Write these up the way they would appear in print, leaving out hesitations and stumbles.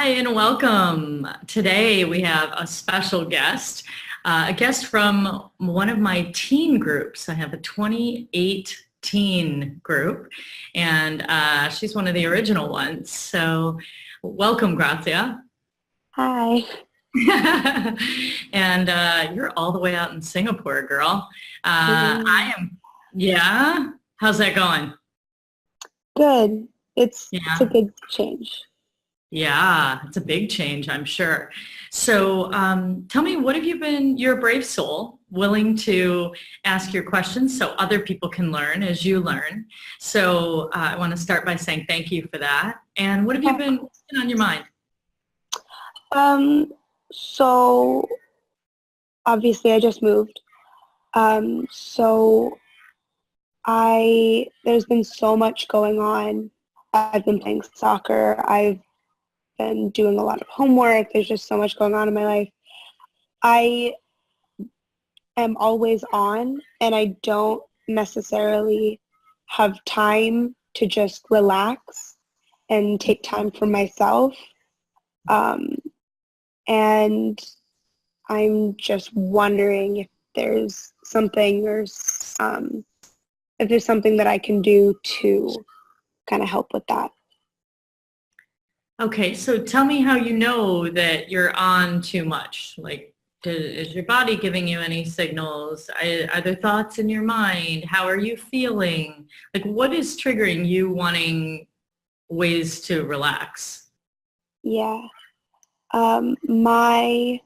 Hi and welcome. Today we have a special guest, a guest from one of my teen groups. I have a 28 teen group, and she's one of the original ones. So welcome, Grazia. Hi. And you're all the way out in Singapore, girl. I Mm. am, yeah. How's that going? Good. It's a Yeah. good change. Yeah, it's a big change, I'm sure. So tell me, what have you been, you're a brave soul, willing to ask your questions so other people can learn as you learn. So I want to start by saying thank you for that. And what have you been, what's been on your mind? Um, so obviously I just moved. So there's been so much going on. I've been playing soccer. I've been doing a lot of homework. There's just so much going on in my life. I am always on, and I don't necessarily have time to just relax and take time for myself. Um, and I'm just wondering if there's something if there's something that I can do to kind of help with that. Okay, so tell me how you know that you're on too much. Like, is your body giving you any signals? Are there thoughts in your mind? How are you feeling? Like, what is triggering you wanting ways to relax? Yeah. My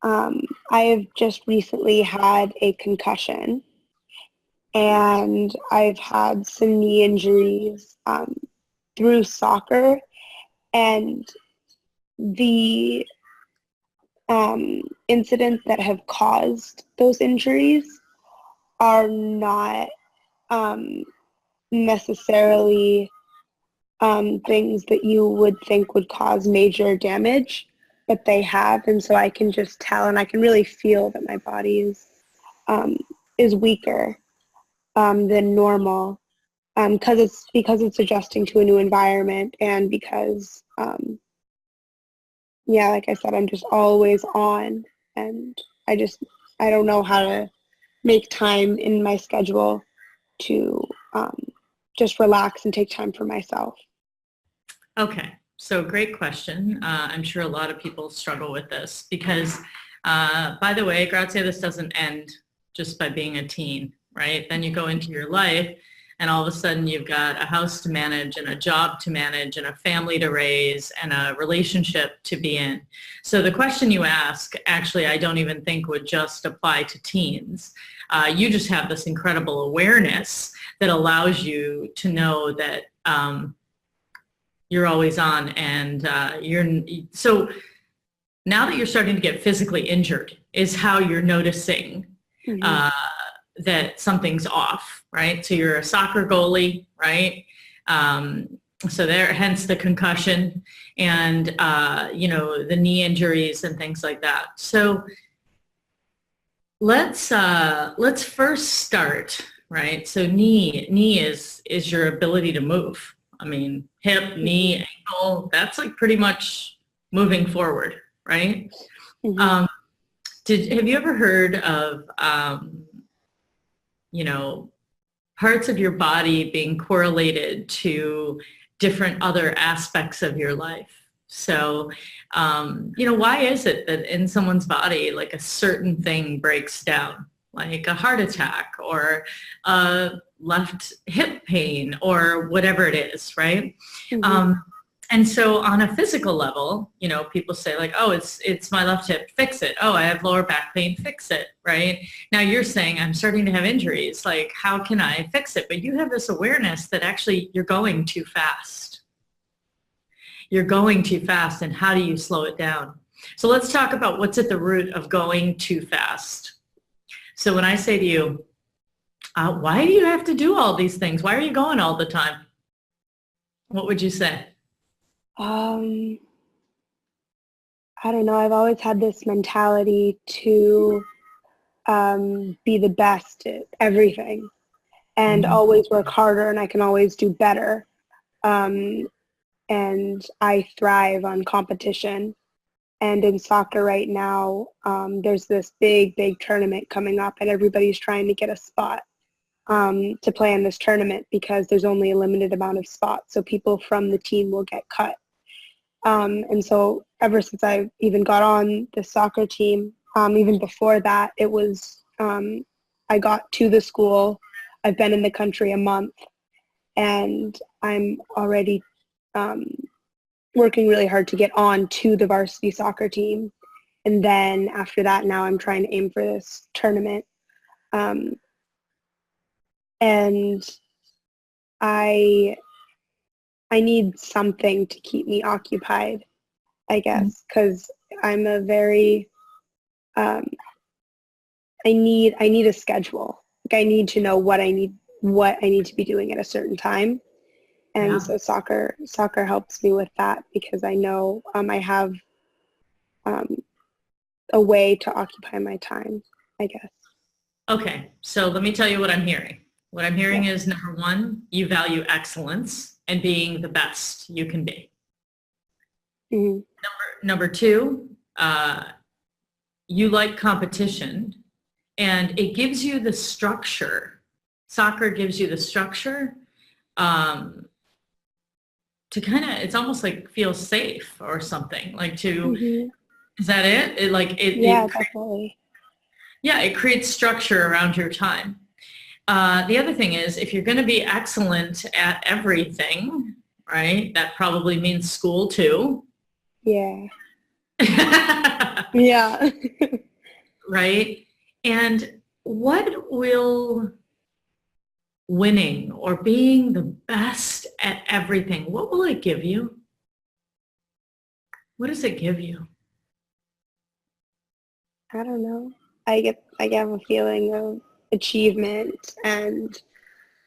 I have just recently had a concussion, and I've had some knee injuries through soccer, and the incidents that have caused those injuries are not um, necessarily things that you would think would cause major damage, but they have, and so I can just tell, and I can really feel that my body um, is weaker than normal, because it's adjusting to a new environment, and because yeah, like I said, I'm just always on, and I don't know how to make time in my schedule to just relax and take time for myself. Okay, so great question. I'm sure a lot of people struggle with this because, by the way, Grazia, this doesn't end just by being a teen, right? Then you go into your life and all of a sudden you've got a house to manage and a job to manage and a family to raise and a relationship to be in. So the question you ask, actually, I don't even think would just apply to teens. You just have this incredible awareness that allows you to know that you're always on, and so now that you're starting to get physically injured is how you're noticing Mm-hmm. uh, that something's off, right? So you're a soccer goalie, right? So there, hence the concussion and the knee injuries and things like that. So let's first start, right? So knee is your ability to move. I mean, hip, knee, Mm-hmm. ankle, that's like pretty much moving forward, right? Mm-hmm. Um, have you ever heard of, you know, parts of your body being correlated to different other aspects of your life? So, why is it that in someone's body, like a certain thing breaks down, like a heart attack or a left hip pain or whatever it is, right? Mm-hmm. Um, and so on a physical level, people say like, oh, it's my left hip, fix it. Oh, I have lower back pain, fix it, right? Now you're saying I'm starting to have injuries, like how can I fix it? But you have this awareness that actually you're going too fast. You're going too fast, and how do you slow it down? So let's talk about what's at the root of going too fast. So when I say to you, why do you have to do all these things? Why are you going all the time? What would you say? Um, I don't know. I've always had this mentality to be the best at everything and Mhm. always work harder, and I can always do better. Um, and I thrive on competition. And in soccer right now, there's this big tournament coming up, and everybody's trying to get a spot to play in this tournament because there's only a limited amount of spots. So people from the team will get cut. And so ever since I even got on the soccer team, even before that, it was, I got to the school. I've been in the country a month, and I'm already working really hard to get on to the varsity soccer team. And then after that, now I'm trying to aim for this tournament. And I need something to keep me occupied, I guess, because I'm a very, I need a schedule. Like I need to know what I need to be doing at a certain time. And so soccer helps me with that because I know I have a way to occupy my time, I guess. Okay, so let me tell you what I'm hearing. What I'm hearing is, number one, you value excellence and being the best you can be. Mm-hmm. Number two, you like competition, and it gives you the structure. Soccer gives you the structure to kind of, it's almost like feel safe or something, like to, is that it? Definitely. Yeah, it creates structure around your time. The other thing is, if you're going to be excellent at everything, right, that probably means school too. Yeah. Yeah. Right? And what will winning or being the best at everything, what will it give you? What does it give you? I don't know. I get a feeling of achievement and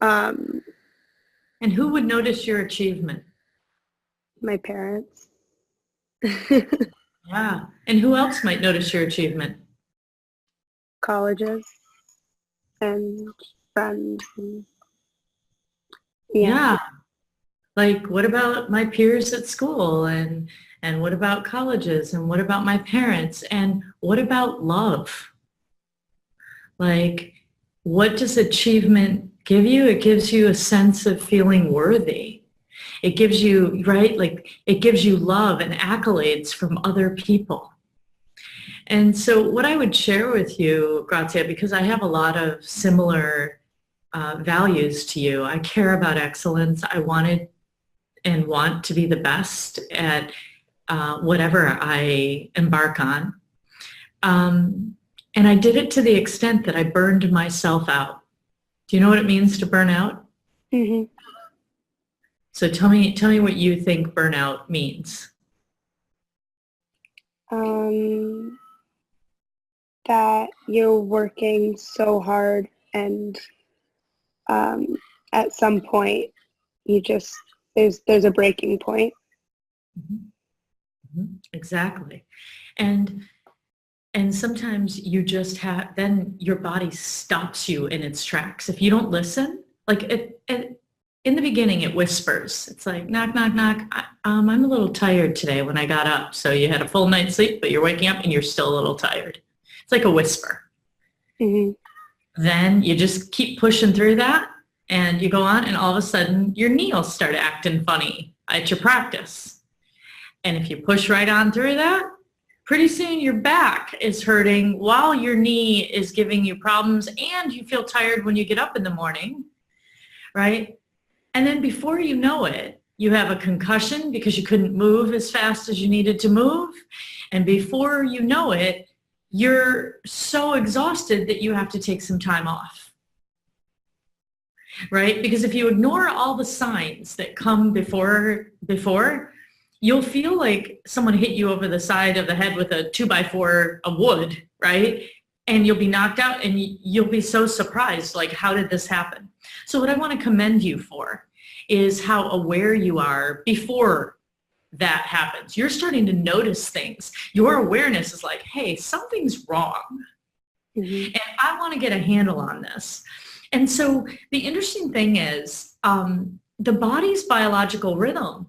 who would notice your achievement? my parents. Yeah. And who else might notice your achievement? Colleges and friends. And, yeah. Like, what about my peers at school? And what about colleges? And what about my parents? And what about love? Like, what does achievement give you? It gives you a sense of feeling worthy. It gives you, right, like it gives you love and accolades from other people. And so what I would share with you, Grazia, because I have a lot of similar values to you. I care about excellence. I wanted and want to be the best at whatever I embark on. And I did it to the extent that I burned myself out. Do you know what it means to burn out? Mm-hmm. So tell me what you think burnout means. That you're working so hard and at some point you just, there's a breaking point. Mm-hmm. Mm-hmm. Exactly. And sometimes you just have, then your body stops you in its tracks. If you don't listen, like in the beginning, it whispers. It's like, knock, knock, knock. I'm a little tired today when I got up. So you had a full night's sleep, but you're waking up and you're still a little tired. It's like a whisper. Mm-hmm. Then you just keep pushing through that and you go on, and all of a sudden your knee will start acting funny at your practice. And if you push right on through that, pretty soon your back is hurting while your knee is giving you problems, and you feel tired when you get up in the morning, right? And then before you know it, you have a concussion because you couldn't move as fast as you needed to move. And before you know it, you're so exhausted that you have to take some time off, right? Because if you ignore all the signs that come before, you'll feel like someone hit you over the side of the head with a 2x4 of wood, right? And you'll be knocked out and you'll be so surprised, like, how did this happen? So what I want to commend you for is how aware you are before that happens. You're starting to notice things. Your awareness is like, hey, something's wrong. Mm-hmm. And I want to get a handle on this. And so the interesting thing is the body's biological rhythm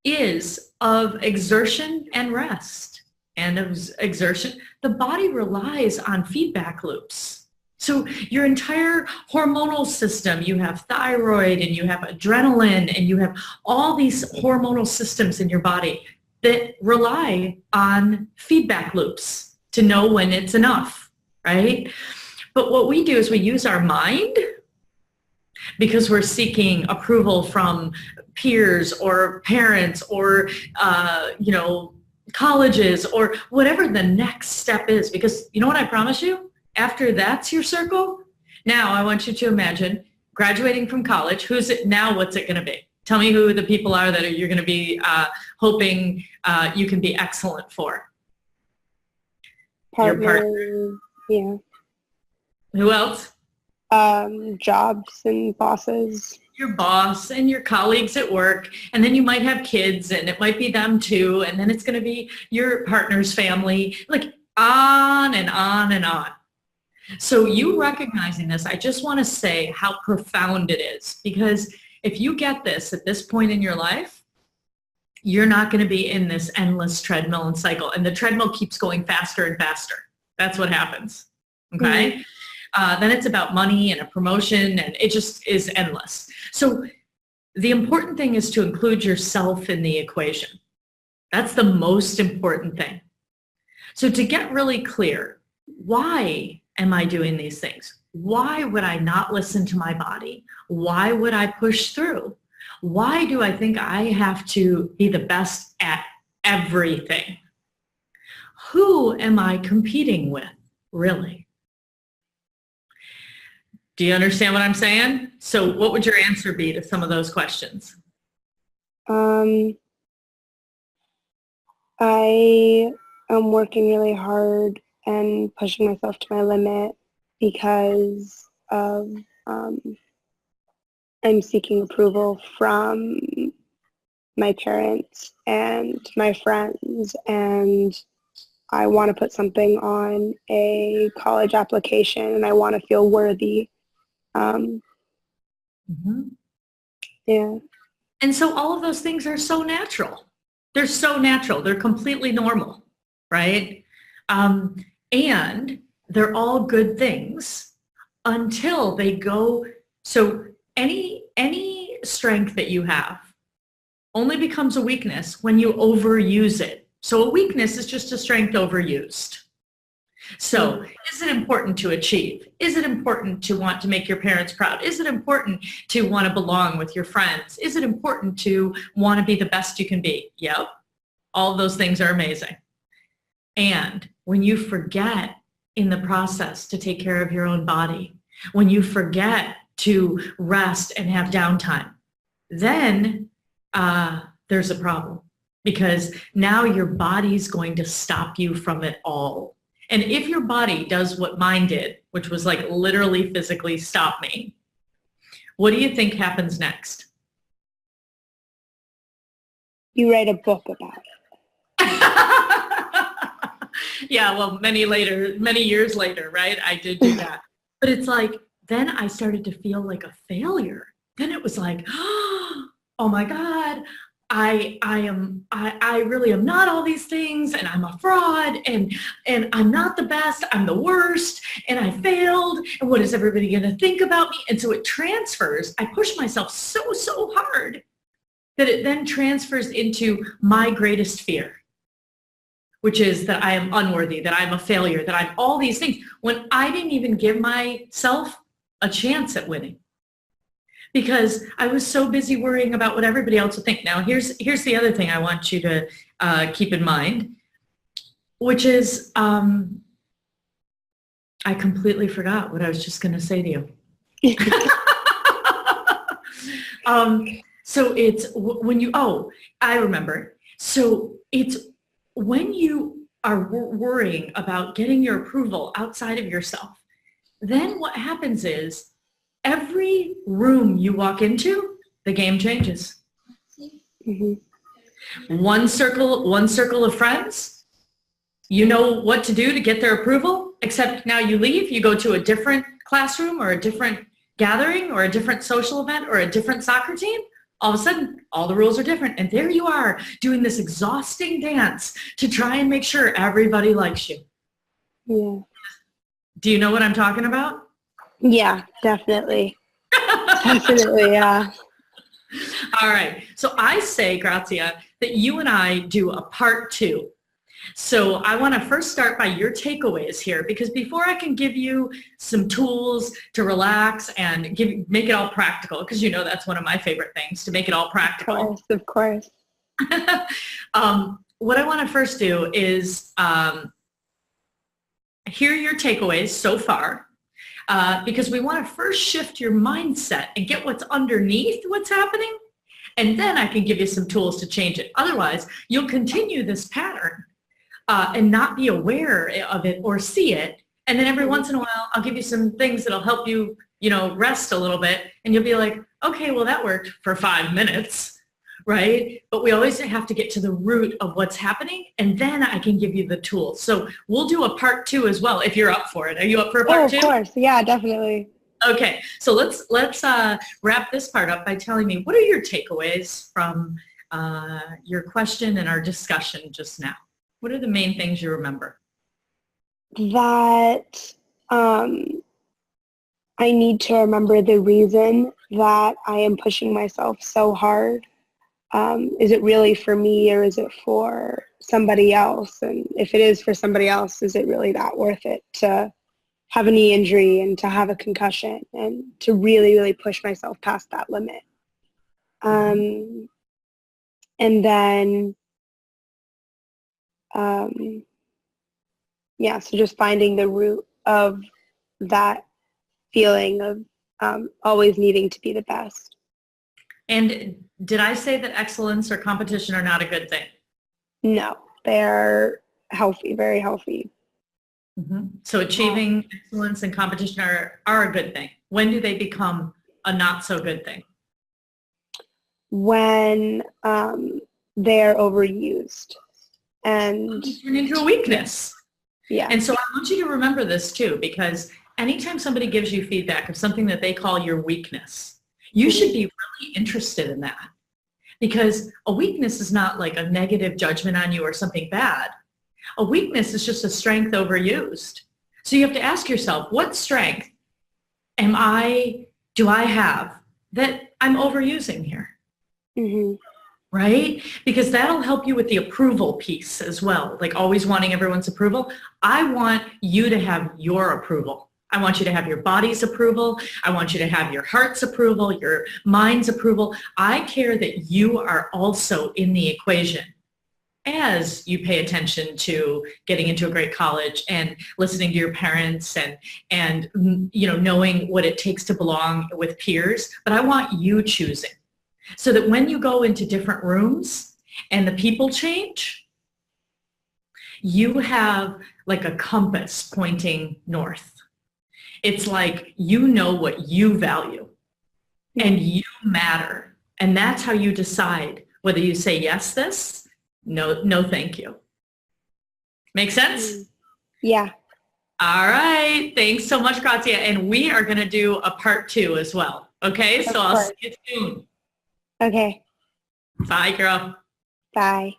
is of exertion and rest. And of exertion, the body relies on feedback loops. So your entire hormonal system, you have thyroid and you have adrenaline and you have all these hormonal systems in your body that rely on feedback loops to know when it's enough, right? But what we do is we use our mind because we're seeking approval from peers or parents or, colleges or whatever the next step is. Because you know what I promise you? After that's your circle, now I want you to imagine graduating from college. Who's it now? What's it going to be? Tell me who the people are that you're going to be hoping you can be excellent for. Partner, your partner. Yeah. Who else? Jobs and bosses. Your boss and your colleagues at work, and then you might have kids and it might be them too, and then it's going to be your partner's family, like on and on and on. So you recognizing this, I just want to say how profound it is, because if you get this at this point in your life, you're not going to be in this endless treadmill and cycle, and the treadmill keeps going faster and faster. That's what happens. Okay. Mm-hmm. Then it's about money and a promotion, and it just is endless. So the important thing is to include yourself in the equation. That's the most important thing. So to get really clear, why am I doing these things? Why would I not listen to my body? Why would I push through? Why do I think I have to be the best at everything? Who am I competing with, really? Do you understand what I'm saying? So what would your answer be to some of those questions? I am working really hard and pushing myself to my limit because of I'm seeking approval from my parents and my friends, and I want to put something on a college application and I want to feel worthy. Yeah. And so all of those things are so natural. They're so natural. They're completely normal, right? And they're all good things until they go. So any strength that you have only becomes a weakness when you overuse it. So a weakness is just a strength overused. So is it important to achieve? Is it important to want to make your parents proud? Is it important to want to belong with your friends? Is it important to want to be the best you can be? Yep. All of those things are amazing. And when you forget in the process to take care of your own body, when you forget to rest and have downtime, then there's a problem, because now your body's going to stop you from it all. And if your body does what mine did, which was like literally physically stop me, what do you think happens next? You write a book about it. Yeah, well, many years later, right? I did do that. But it's like, then I started to feel like a failure. Then it was like, oh my God, I really am not all these things, and I'm a fraud, and I'm not the best, I'm the worst, and I failed, and what is everybody going to think about me? And so it transfers. I push myself so hard that it then transfers into my greatest fear, which is that I am unworthy, that I'm a failure, that I'm all these things, when I didn't even give myself a chance at winning, because I was so busy worrying about what everybody else would think. Now, here's the other thing I want you to keep in mind, which is I completely forgot what I was just going to say to you. So it's when you, I remember. So it's when you are worrying about getting your approval outside of yourself, then what happens is every room you walk into, the game changes. Mm-hmm. One circle of friends, you know what to do to get their approval, except now you leave, you go to a different classroom or a different gathering or a different social event or a different soccer team. all of a sudden, all the rules are different. And there you are doing this exhausting dance to try and make sure everybody likes you. Yeah. Do you know what I'm talking about? Yeah, definitely. Definitely, yeah. All right. So I say, Grazia, that you and I do a part 2. So I want to first start by your takeaways here, because before I can give you some tools to relax and make it all practical, because you know that's one of my favorite things, to make it all practical. Of course. What I want to first do is hear your takeaways so far, because we want to first shift your mindset and get what's underneath what's happening, and then I can give you some tools to change it. Otherwise, you'll continue this pattern and not be aware of it or see it. And then every once in a while, I'll give you some things that'll help you, rest a little bit. And you'll be like, okay, well, that worked for 5 minutes, right? But we always have to get to the root of what's happening. And then I can give you the tools. So we'll do a part 2 as well, if you're up for it. Are you up for a part 2? Of course. Yeah, definitely. Okay. So let's wrap this part up by telling me, what are your takeaways from your question and our discussion just now? What are the main things you remember? That I need to remember the reason that I am pushing myself so hard. Is it really for me, or is it for somebody else? And if it is for somebody else, is it really that worth it to have a knee injury and to have a concussion and to really, really push myself past that limit? And then so just finding the root of that feeling of always needing to be the best. And did I say that excellence or competition are not a good thing? No, they're healthy, very healthy. Mm-hmm. So achieving excellence and competition are a good thing. When do they become a not so good thing? When they're overused and turn into a weakness. Yeah. And so I want you to remember this too, because anytime somebody gives you feedback of something that they call your weakness, you should be really interested in that, because a weakness is not like a negative judgment on you or something bad. A weakness is just a strength overused. So you have to ask yourself, what strength do I have that I'm overusing here? Mm-hmm. Right? Because that'll help you with the approval piece as well. Like always wanting everyone's approval. I want you to have your approval. I want you to have your body's approval. I want you to have your heart's approval, your mind's approval. I care that you are also in the equation as you pay attention to getting into a great college and listening to your parents and knowing what it takes to belong with peers. But I want you choosing, so that when you go into different rooms and the people change, you have like a compass pointing north. It's like you know what you value and you matter. And that's how you decide whether you say yes this, no thank you. Make sense? Yeah. All right. Thanks so much, Grazia. And we are going to do a part 2 as well. Okay, so I'll see you soon. Okay. Bye, girl. Bye.